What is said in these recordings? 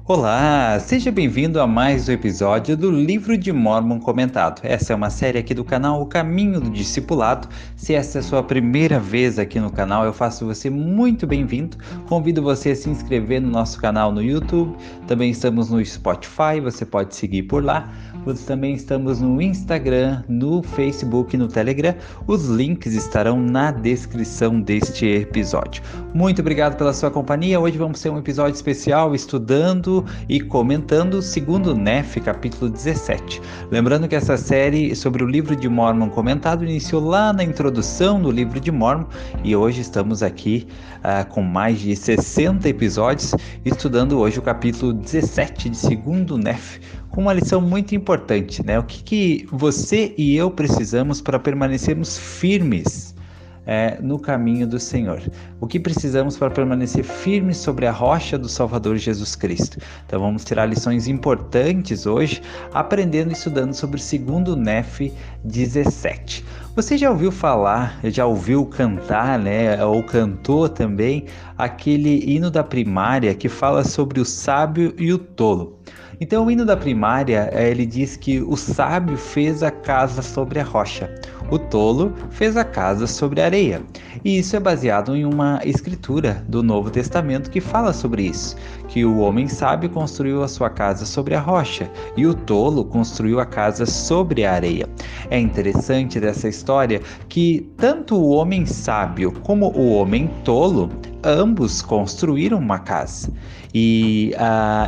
Olá, seja bem-vindo a mais um episódio do Livro de Mórmon Comentado. Essa é uma série aqui do canal O Caminho do Discipulado. Se essa é a sua primeira vez aqui no canal, eu faço você muito bem-vindo. Convido você a se inscrever no nosso canal no YouTube. Também estamos no Spotify, você pode seguir por lá. Também estamos no Instagram, no Facebook e no Telegram. Os links estarão na descrição deste episódio. Muito obrigado pela sua companhia. Hoje vamos ter um episódio especial estudando e comentando o segundo Nef, capítulo 17. Lembrando que essa série sobre o livro de Mórmon comentado iniciou lá na introdução do livro de Mórmon e hoje estamos aqui com mais de 60 episódios estudando hoje o capítulo 17 de segundo Nef, com uma lição muito importante, né? O que você e eu precisamos para permanecermos firmes no caminho do Senhor. O que precisamos para permanecer firmes sobre a rocha do Salvador Jesus Cristo. Então vamos tirar lições importantes hoje, aprendendo e estudando sobre o segundo Nef 17. Você já ouviu falar, já ouviu cantar, né, ou cantou também, aquele hino da primária que fala sobre o sábio e o tolo? Então o hino da primária, ele diz que o sábio fez a casa sobre a rocha, o tolo fez a casa sobre a areia. E isso é baseado em uma escritura do Novo Testamento que fala sobre isso, que o homem sábio construiu a sua casa sobre a rocha e o tolo construiu a casa sobre a areia. É interessante dessa história que tanto o homem sábio como o homem tolo, ambos construíram uma casa e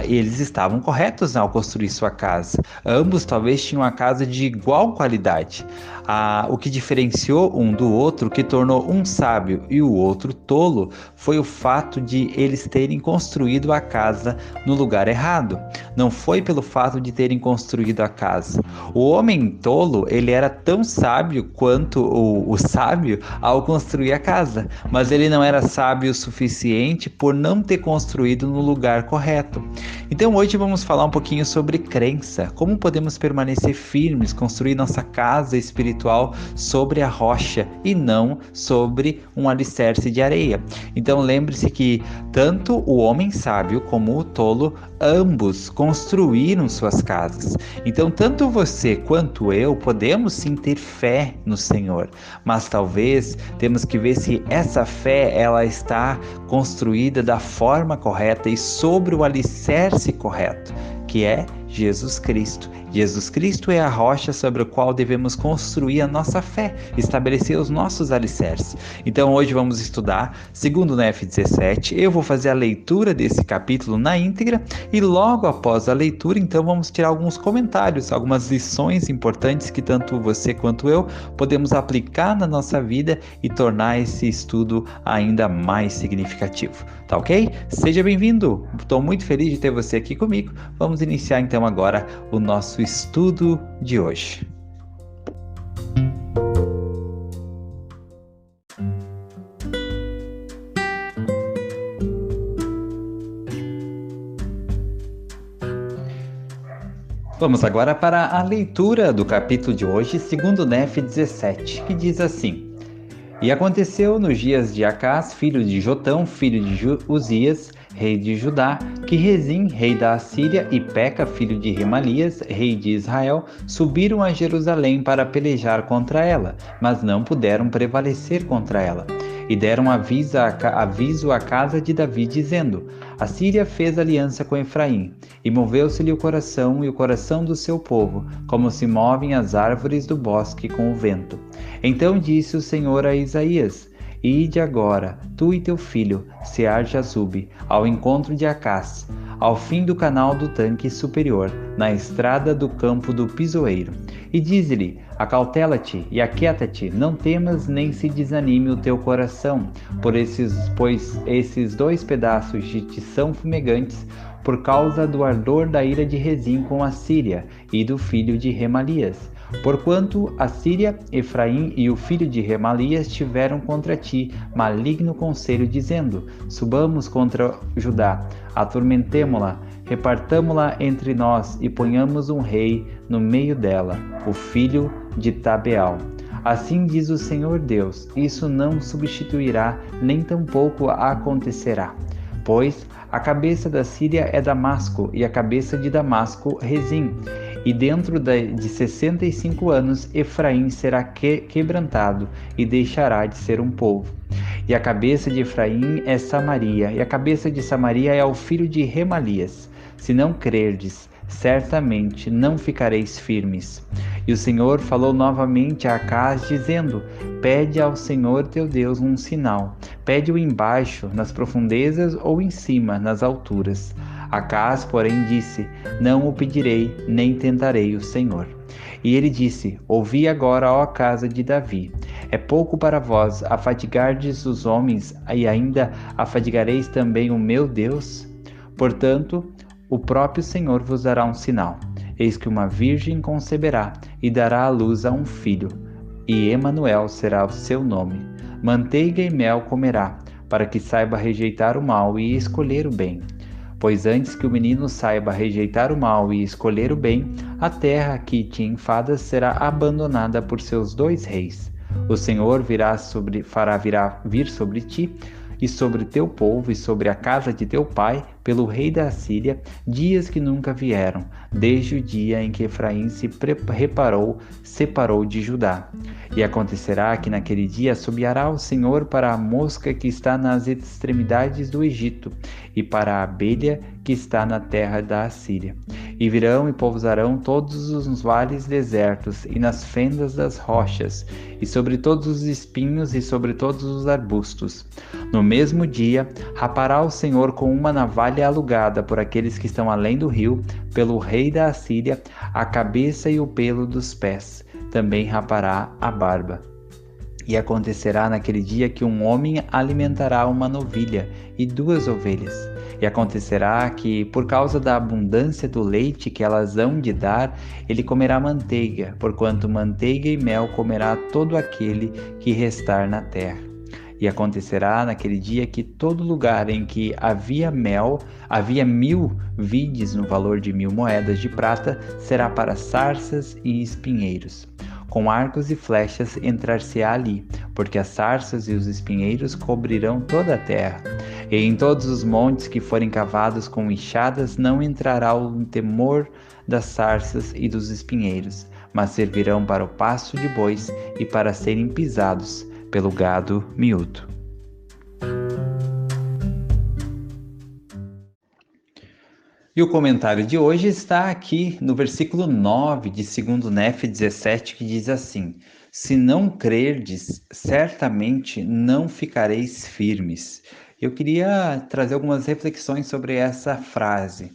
eles estavam corretos ao construir sua casa. Ambos talvez tinham uma casa de igual qualidade. O que diferenciou um do outro, o que tornou um sábio e o outro tolo, foi o fato de eles terem construído a casa no lugar errado. Não foi pelo fato de terem construído a casa. O homem tolo, ele era tão sábio quanto o sábio ao construir a casa, mas ele não era sábio o suficiente por não ter construído no lugar correto. Então hoje vamos falar um pouquinho sobre crença, como podemos permanecer firmes, construir nossa casa espiritual sobre a rocha e não sobre um alicerce de areia. Então lembre-se que tanto o homem sábio como o tolo, ambos construíram suas casas. Então tanto você quanto eu podemos sim ter fé no Senhor, mas talvez temos que ver se essa fé ela está construída da forma correta e sobre o alicerce correto, que é Jesus Cristo. Jesus Cristo é a rocha sobre a qual devemos construir a nossa fé, estabelecer os nossos alicerces. Então hoje vamos estudar segundo Nef 17. Eu vou fazer a leitura desse capítulo na íntegra e logo após a leitura, então vamos tirar alguns comentários, algumas lições importantes que tanto você quanto eu podemos aplicar na nossa vida e tornar esse estudo ainda mais significativo. Tá ok? Seja bem-vindo! Estou muito feliz de ter você aqui comigo. Vamos iniciar então agora o nosso estudo de hoje. Vamos agora para a leitura do capítulo de hoje, segundo Nef 17, que diz assim: E aconteceu nos dias de Acás, filho de Jotão, filho de Uzias, rei de Judá, que Rezim, rei da Assíria, e Peca, filho de Remalias, rei de Israel, subiram a Jerusalém para pelejar contra ela, mas não puderam prevalecer contra ela. E deram aviso à casa de Davi, dizendo: A Síria fez aliança com Efraim, e moveu-se-lhe o coração e o coração do seu povo, como se movem as árvores do bosque com o vento. Então disse o Senhor a Isaías: Ide agora, tu e teu filho, Sear-Jazube, ao encontro de Acás, ao fim do canal do tanque superior, na estrada do campo do pisoeiro. E dize-lhe: Acautela-te e aquieta-te, não temas nem se desanime o teu coração, pois esses 2 pedaços de ti são fumegantes, por causa do ardor da ira de Rezim com a Síria e do filho de Remalias. Porquanto a Síria, Efraim e o filho de Remalias tiveram contra ti maligno conselho, dizendo: Subamos contra Judá, atormentemo-la, repartamo-la entre nós e ponhamos um rei no meio dela, o filho de Tabeal. Assim diz o Senhor Deus: isso não substituirá, nem tampouco acontecerá. Pois a cabeça da Síria é Damasco, e a cabeça de Damasco Rezim. E dentro de 65 anos Efraim será quebrantado, e deixará de ser um povo. E a cabeça de Efraim é Samaria, e a cabeça de Samaria é o filho de Remalias. Se não crerdes, certamente não ficareis firmes. E o Senhor falou novamente a Acaz, dizendo: Pede ao Senhor teu Deus um sinal. Pede-o embaixo, nas profundezas, ou em cima, nas alturas. Acaz, porém, disse: Não o pedirei, nem tentarei o Senhor. E ele disse: Ouvi agora, ó casa de Davi. É pouco para vós afadigardes os homens, e ainda afadigareis também o meu Deus? Portanto, o próprio Senhor vos dará um sinal. Eis que uma virgem conceberá e dará à luz a um filho, e Emanuel será o seu nome. Manteiga e mel comerá, para que saiba rejeitar o mal e escolher o bem. Pois antes que o menino saiba rejeitar o mal e escolher o bem, a terra que te enfadas será abandonada por seus 2 reis. O Senhor fará vir sobre ti e sobre teu povo e sobre a casa de teu pai, pelo rei da Assíria, dias que nunca vieram, desde o dia em que Efraim separou de Judá. E acontecerá que naquele dia assobiará o Senhor para a mosca que está nas extremidades do Egito, e para a abelha que está na terra da Assíria. E virão e pousarão todos os vales desertos e nas fendas das rochas, e sobre todos os espinhos e sobre todos os arbustos. No mesmo dia, rapará o Senhor com uma navalha alugada por aqueles que estão além do rio, pelo rei da Assíria, a cabeça e o pelo dos pés. Também rapará a barba. E acontecerá naquele dia que um homem alimentará uma novilha e 2 ovelhas. E acontecerá que, por causa da abundância do leite que elas hão de dar, ele comerá manteiga, porquanto manteiga e mel comerá todo aquele que restar na terra. E acontecerá naquele dia que todo lugar em que havia mel, havia 1000 vides no valor de 1000 moedas de prata, será para sarças e espinheiros. Com arcos e flechas entrar-se-á ali, porque as sarças e os espinheiros cobrirão toda a terra. E em todos os montes que forem cavados com enxadas não entrará o temor das sarças e dos espinheiros, mas servirão para o pasto de bois e para serem pisados pelo gado miúdo. E o comentário de hoje está aqui no versículo 9 de 2 Nef 17, que diz assim: Se não crerdes, certamente não ficareis firmes. Eu queria trazer algumas reflexões sobre essa frase,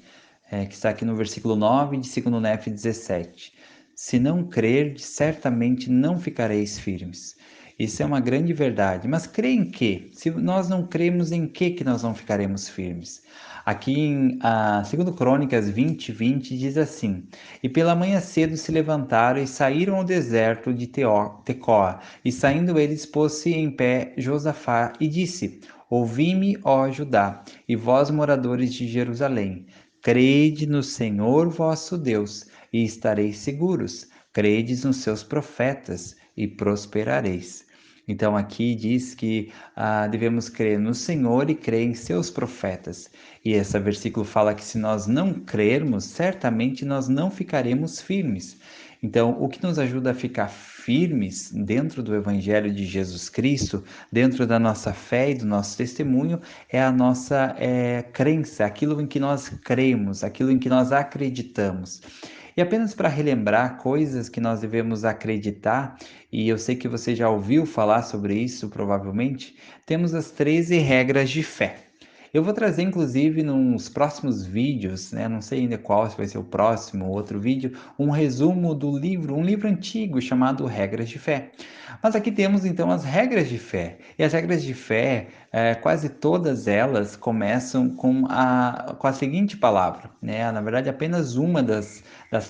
que está aqui no versículo 9 de 2 Nef 17. Se não crerdes, certamente não ficareis firmes. Isso é uma grande verdade. Mas crê em quê? Se nós não cremos, em que nós não ficaremos firmes? Aqui em 2 Crônicas 20:20 diz assim: E pela manhã cedo se levantaram e saíram ao deserto de Tecoa. E saindo eles, pôs-se em pé Josafá e disse: Ouvi-me, ó Judá, e vós, moradores de Jerusalém. Crede no Senhor vosso Deus, e estareis seguros. Credes nos seus profetas, e prosperareis. Então aqui diz que devemos crer no Senhor e crer em seus profetas. E esse versículo fala que se nós não crermos, certamente nós não ficaremos firmes. Então, o que nos ajuda a ficar firmes dentro do Evangelho de Jesus Cristo, dentro da nossa fé e do nosso testemunho, é a nossa crença, aquilo em que nós cremos, aquilo em que nós acreditamos. E apenas para relembrar coisas que nós devemos acreditar, e eu sei que você já ouviu falar sobre isso provavelmente, temos as 13 regras de fé. Eu vou trazer, inclusive, nos próximos vídeos, né? Não sei ainda qual, se vai ser o próximo ou outro vídeo, um resumo do livro, um livro antigo chamado Regras de Fé. Mas aqui temos, então, as regras de fé. E as regras de fé, quase todas elas começam com a seguinte palavra, né? Na verdade, apenas uma das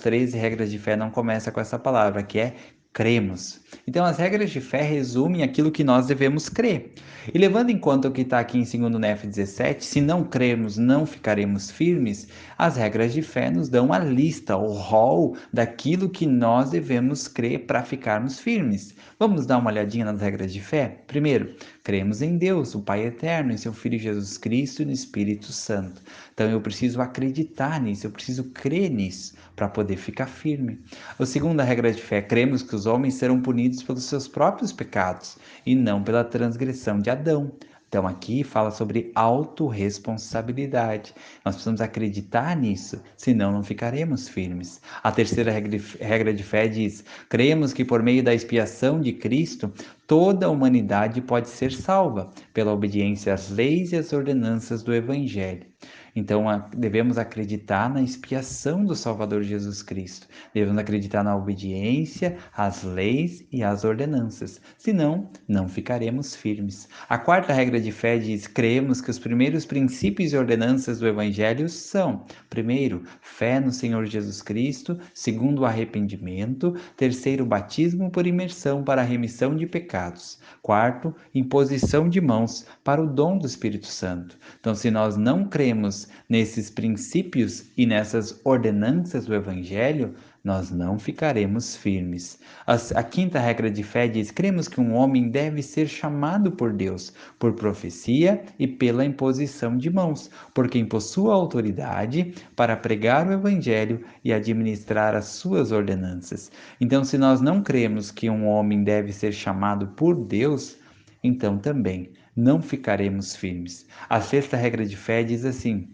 13 regras de fé não começa com essa palavra, que é cremos. Então, as regras de fé resumem aquilo que nós devemos crer. E levando em conta o que está aqui em 2 Nef 17, se não crermos, não ficaremos firmes, as regras de fé nos dão a lista, o rol daquilo que nós devemos crer para ficarmos firmes. Vamos dar uma olhadinha nas regras de fé? Primeiro, cremos em Deus, o Pai Eterno, em seu Filho Jesus Cristo e no Espírito Santo. Então eu preciso acreditar nisso, eu preciso crer nisso para poder ficar firme. A segunda regra de fé, cremos que os homens serão punidos pelos seus próprios pecados e não pela transgressão de Adão. Então aqui fala sobre autorresponsabilidade. Nós precisamos acreditar nisso, senão não ficaremos firmes. A terceira regra de fé diz: cremos que por meio da expiação de Cristo, toda a humanidade pode ser salva pela obediência às leis e às ordenanças do Evangelho. Então, devemos acreditar na expiação do Salvador Jesus Cristo. Devemos acreditar na obediência às leis e às ordenanças. Senão, não ficaremos firmes. A quarta regra de fé diz: cremos que os primeiros princípios e ordenanças do Evangelho são: primeiro, fé no Senhor Jesus Cristo; segundo, o arrependimento; terceiro, batismo por imersão para a remissão de pecados; quarto, imposição de mãos para o dom do Espírito Santo. Então, se nós não cremos nesses princípios e nessas ordenanças do Evangelho, nós não ficaremos firmes. A quinta regra de fé diz: cremos que um homem deve ser chamado por Deus por profecia e pela imposição de mãos, por quem possua autoridade para pregar o Evangelho e administrar as suas ordenanças. Então, se nós não cremos que um homem deve ser chamado por Deus, então também não ficaremos firmes. A sexta regra de fé diz assim: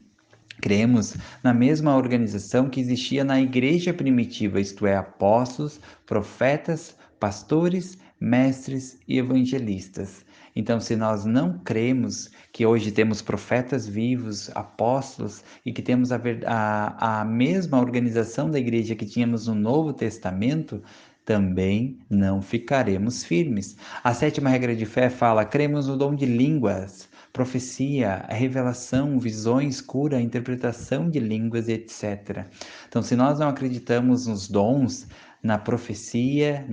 cremos na mesma organização que existia na igreja primitiva, isto é, apóstolos, profetas, pastores, mestres e evangelistas. Então, se nós não cremos que hoje temos profetas vivos, apóstolos, e que temos a mesma organização da igreja que tínhamos no Novo Testamento, também não ficaremos firmes. A sétima regra de fé fala: cremos no dom de línguas, profecia, revelação, visões, cura, interpretação de línguas, etc. Então, se nós não acreditamos nos dons, na profecia,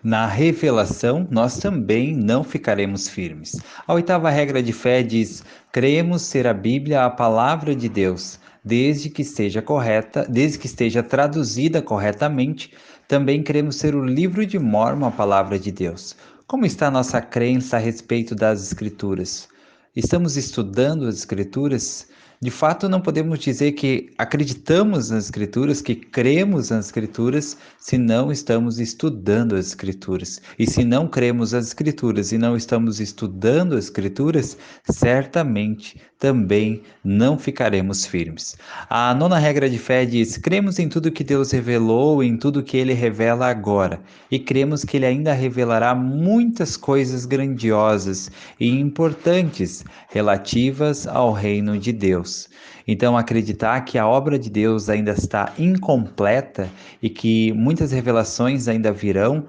na revelação, nós também não ficaremos firmes. A oitava regra de fé diz: cremos ser a Bíblia a palavra de Deus, desde que esteja correta, desde que esteja traduzida corretamente. Também cremos ser o livro de Mórmon a palavra de Deus. Como está a nossa crença a respeito das Escrituras? Estamos estudando as Escrituras? De fato, não podemos dizer que acreditamos nas Escrituras, que cremos nas Escrituras, se não estamos estudando as Escrituras. E se não cremos as Escrituras e não estamos estudando as Escrituras, certamente também não ficaremos firmes. A nona regra de fé diz: cremos em tudo que Deus revelou, em tudo que Ele revela agora. E cremos que Ele ainda revelará muitas coisas grandiosas e importantes relativas ao reino de Deus. Então, acreditar que a obra de Deus ainda está incompleta e que muitas revelações ainda virão,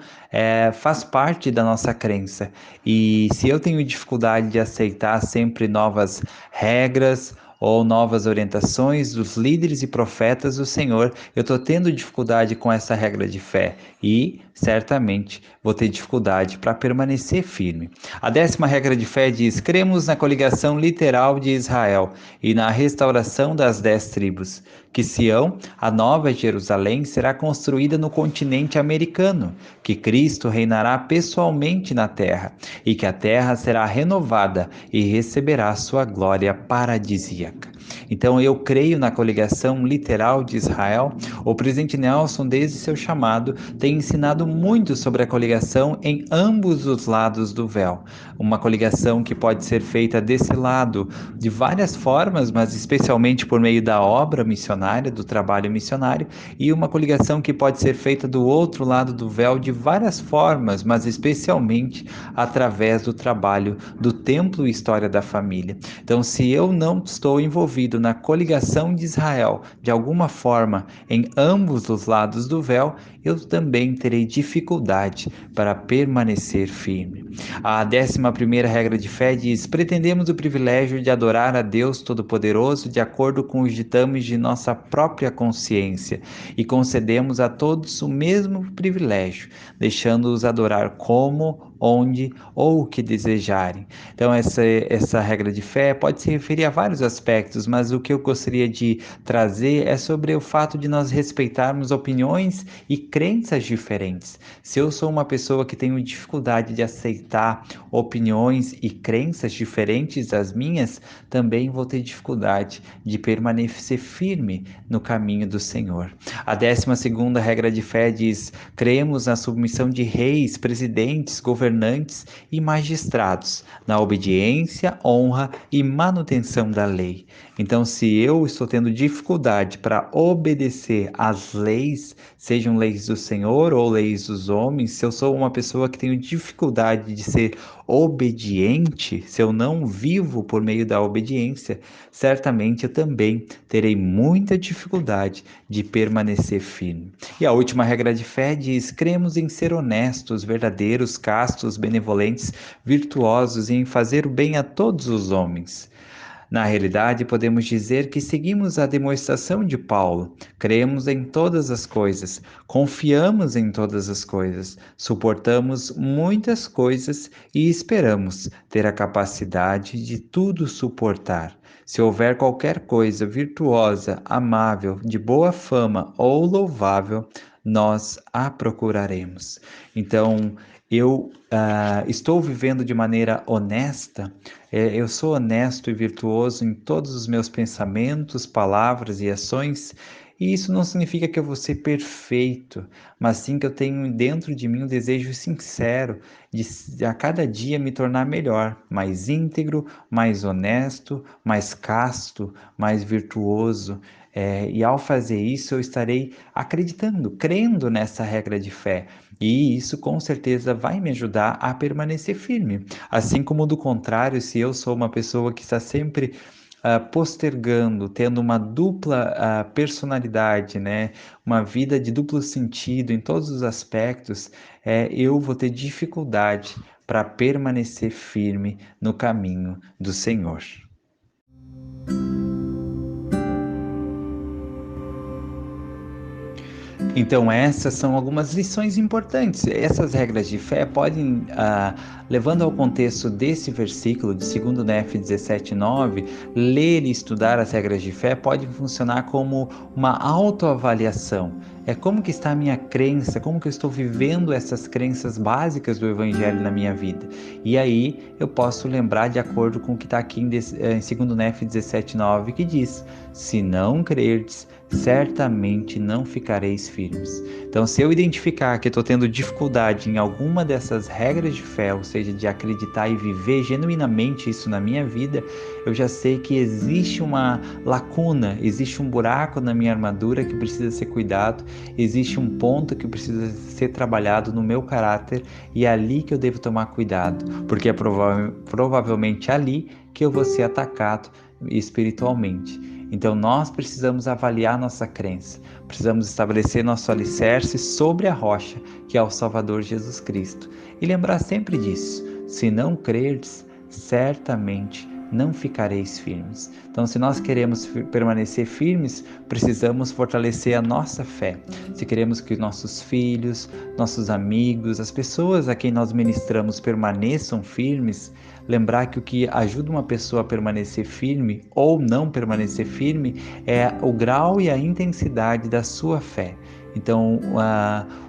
faz parte da nossa crença. E se eu tenho dificuldade de aceitar sempre novas regras ou novas orientações dos líderes e profetas do Senhor, eu estou tendo dificuldade com essa regra de fé e certamente vou ter dificuldade para permanecer firme. A 10ª regra de fé diz: cremos na coligação literal de Israel e na restauração das 10 tribos, que Sião, a nova Jerusalém, será construída no continente americano, que Cristo reinará pessoalmente na terra e que a terra será renovada e receberá sua glória paradisíaca. Então eu creio na coligação literal de Israel. O presidente Nelson, desde seu chamado, tem ensinado muito sobre a coligação em ambos os lados do véu. Uma coligação que pode ser feita desse lado de várias formas, mas especialmente por meio da obra missionária, do trabalho missionário, e uma coligação que pode ser feita do outro lado do véu de várias formas, mas especialmente através do trabalho do templo e história da família. Então, se eu não estou envolvido envolvido na coligação de Israel, de alguma forma, em ambos os lados do véu, eu também terei dificuldade para permanecer firme. A 11ª regra de fé diz: pretendemos o privilégio de adorar a Deus Todo-Poderoso de acordo com os ditames de nossa própria consciência e concedemos a todos o mesmo privilégio, deixando-os adorar como, onde ou o que desejarem. Então essa regra de fé pode se referir a vários aspectos, mas o que eu gostaria de trazer é sobre o fato de nós respeitarmos opiniões e crenças diferentes. Se eu sou uma pessoa que tenho dificuldade de aceitar opiniões e crenças diferentes das minhas, também vou ter dificuldade de permanecer firme no caminho do Senhor. A 12ª regra de fé diz: cremos na submissão de reis, presidentes, governantes e magistrados, na obediência, honra e manutenção da lei. Então, se eu estou tendo dificuldade para obedecer às leis, sejam leis do Senhor ou leis dos homens, se eu sou uma pessoa que tenho dificuldade de ser obediente, se eu não vivo por meio da obediência, certamente eu também terei muita dificuldade de permanecer firme. E a última regra de fé diz: cremos em ser honestos, verdadeiros, castos, benevolentes, virtuosos e em fazer o bem a todos os homens. Na realidade, podemos dizer que seguimos a demonstração de Paulo. Cremos em todas as coisas, confiamos em todas as coisas, suportamos muitas coisas e esperamos ter a capacidade de tudo suportar. Se houver qualquer coisa virtuosa, amável, de boa fama ou louvável, nós a procuraremos. Então, eu estou vivendo de maneira honesta, eu sou honesto e virtuoso em todos os meus pensamentos, palavras e ações, e isso não significa que eu vou ser perfeito, mas sim que eu tenho dentro de mim um desejo sincero de a cada dia me tornar melhor, mais íntegro, mais honesto, mais casto, mais virtuoso. E ao fazer isso, eu estarei acreditando, crendo nessa regra de fé. E isso com certeza vai me ajudar a permanecer firme. Assim como do contrário, se eu sou uma pessoa que está sempre postergando, tendo uma dupla personalidade, né? Uma vida de duplo sentido em todos os aspectos, eu vou ter dificuldade para permanecer firme no caminho do Senhor. Então, essas são algumas lições importantes. Essas regras de fé podem, levando ao contexto desse versículo de 2 Nef 17:9, ler e estudar as regras de fé pode funcionar como uma autoavaliação. É como que está a minha crença, como que eu estou vivendo essas crenças básicas do Evangelho na minha vida. E aí eu posso lembrar de acordo com o que está aqui em 2 Nef 17:9, que diz: se não crerdes, certamente não ficareis firmes. Então, se eu identificar que estou tendo dificuldade em alguma dessas regras de fé, ou seja, de acreditar e viver genuinamente isso na minha vida, eu já sei que existe uma lacuna, existe um buraco na minha armadura que precisa ser cuidado, existe um ponto que precisa ser trabalhado no meu caráter, e é ali que eu devo tomar cuidado, porque é provavelmente ali que eu vou ser atacado espiritualmente. Então nós precisamos avaliar nossa crença, precisamos estabelecer nosso alicerce sobre a rocha, que é o Salvador Jesus Cristo, e lembrar sempre disso: se não crerdes, certamente não ficareis firmes. Então, se nós queremos permanecer firmes, precisamos fortalecer a nossa fé. Se queremos que nossos filhos, nossos amigos, as pessoas a quem nós ministramos permaneçam firmes, lembrar que o que ajuda uma pessoa a permanecer firme ou não permanecer firme é o grau e a intensidade da sua fé. Então,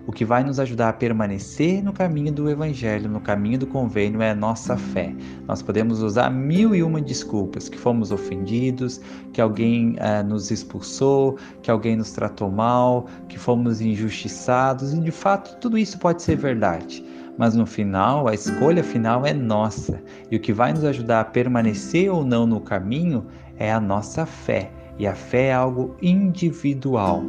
o que vai nos ajudar a permanecer no caminho do Evangelho, no caminho do convênio, é a nossa fé. Nós podemos usar 1001 desculpas, que fomos ofendidos, que alguém nos expulsou, que alguém nos tratou mal, que fomos injustiçados, e de fato tudo isso pode ser verdade. Mas no final, a escolha final é nossa. E o que vai nos ajudar a permanecer ou não no caminho é a nossa fé. E a fé é algo individual.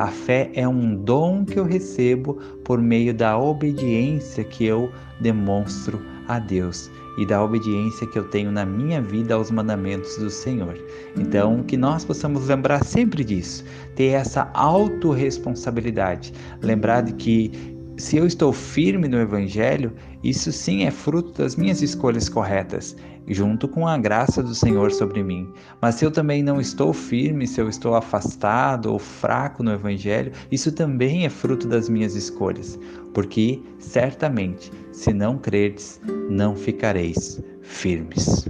A fé é um dom que eu recebo por meio da obediência que eu demonstro a Deus. e da obediência que eu tenho na minha vida aos mandamentos do Senhor. Então, que nós possamos lembrar sempre disso, ter essa autorresponsabilidade, lembrar de que se eu estou firme no Evangelho, isso sim é fruto das minhas escolhas corretas, junto com a graça do Senhor sobre mim. Mas se eu também não estou firme, se eu estou afastado ou fraco no Evangelho, isso também é fruto das minhas escolhas, porque certamente, se não crerdes, não ficareis firmes.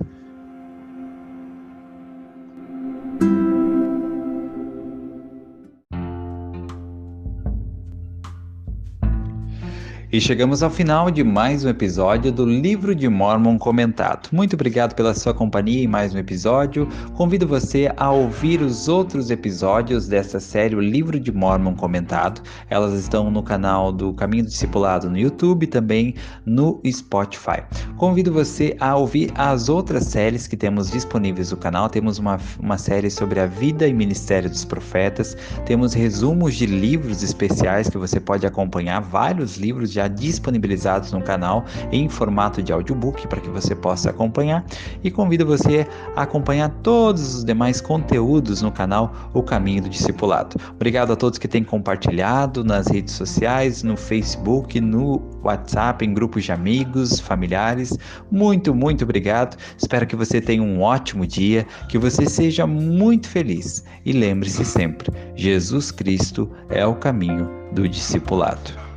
E chegamos ao final de mais um episódio do Livro de Mórmon Comentado. Muito obrigado pela sua companhia em mais um episódio. Convido você a ouvir os outros episódios dessa série, o Livro de Mórmon Comentado. Elas estão no canal do Caminho do Discipulado no YouTube e também no Spotify. Convido você a ouvir as outras séries que temos disponíveis no canal. Temos uma série sobre a vida e ministério dos profetas. Temos resumos de livros especiais que você pode acompanhar, vários livros já disponibilizados no canal em formato de audiobook para que você possa acompanhar, e convido você a acompanhar todos os demais conteúdos no canal O Caminho do Discipulado. Obrigado a todos que têm compartilhado nas redes sociais, no Facebook, no WhatsApp, em grupos de amigos, familiares. Muito obrigado. Espero que você tenha um ótimo dia, que você seja muito feliz, e lembre-se sempre, Jesus Cristo é o caminho do discipulado.